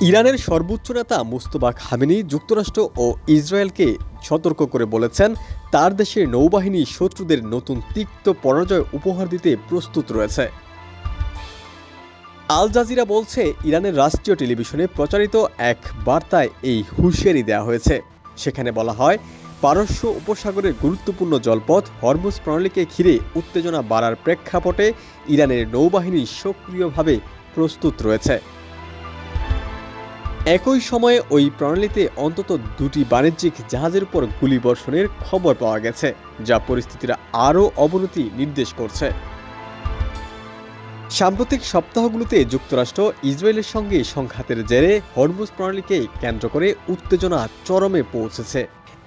ইরানের সর্বোচ্চ নেতা মুস্তফা খামেনি যুক্তরাষ্ট্র ও ইসরায়েলকে সতর্ক করে বলেছেন, তার দেশের নৌবাহিনী শত্রুদের নতুন তিক্ত পরাজয় উপহার দিতে প্রস্তুত রয়েছে। আল জাজিরা বলছে, ইরানের রাষ্ট্রীয় টেলিভিশনে প্রচারিত এক বার্তায় এই হুঁশিয়ারি দেওয়া হয়েছে। সেখানে বলা হয়, পারস্য উপসাগরের গুরুত্বপূর্ণ জলপথ হরমুজ প্রণালীকে ঘিরে উত্তেজনা বাড়ার প্রেক্ষাপটে ইরানের নৌবাহিনী সক্রিয়ভাবে প্রস্তুত রয়েছে। একই সময়ে ওই প্রণালীতে অন্তত দুটি বাণিজ্যিক জাহাজের উপর গুলিবর্ষণের খবর পাওয়া গেছে, যা পরিস্থিতির আরও অবনতি নির্দেশ করছে। সাম্প্রতিক সপ্তাহগুলোতে যুক্তরাষ্ট্র ইসরায়েলের সঙ্গে সংঘাতের জেরে হরমুজ প্রণালীকে কেন্দ্র করে উত্তেজনা চরমে পৌঁছেছে।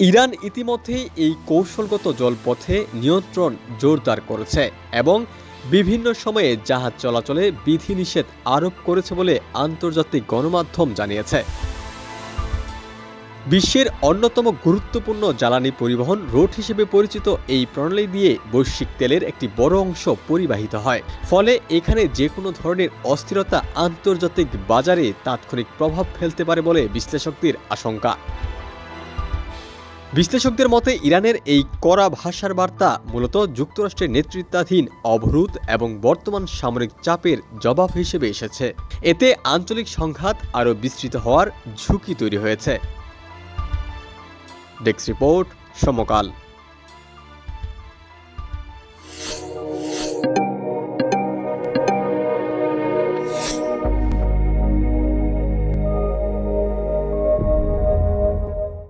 ইরান ইতিমধ্যেই এই কৌশলগত জলপথে নিয়ন্ত্রণ জোরদার করেছে এবং বিভিন্ন সময়ে জাহাজ চলাচলে বিধিনিষেধ আরোপ করেছে বলে আন্তর্জাতিক গণমাধ্যম জানিয়েছে। বিশ্বের অন্যতম গুরুত্বপূর্ণ জ্বালানি পরিবহন রোড হিসেবে পরিচিত এই প্রণালী দিয়ে বৈশ্বিক তেলের একটি বড় অংশ পরিবাহিত হয়। ফলে এখানে যে কোনো ধরনের অস্থিরতা আন্তর্জাতিক বাজারে তাৎক্ষণিক প্রভাব ফেলতে পারে বলে বিশ্লেষকদের আশঙ্কা। বিশ্লেষকদের মতে, ইরানের এই কড়া ভাষার বার্তা মূলত যুক্তরাষ্ট্রের নেতৃত্বাধীন অবরোধ এবং বর্তমান সামরিক চাপের জবাব হিসেবে এসেছে। এতে আঞ্চলিক সংঘাত আরও বিস্তৃত হওয়ার ঝুঁকি তৈরি হয়েছে। ডেস্ক রিপোর্ট, সমকাল।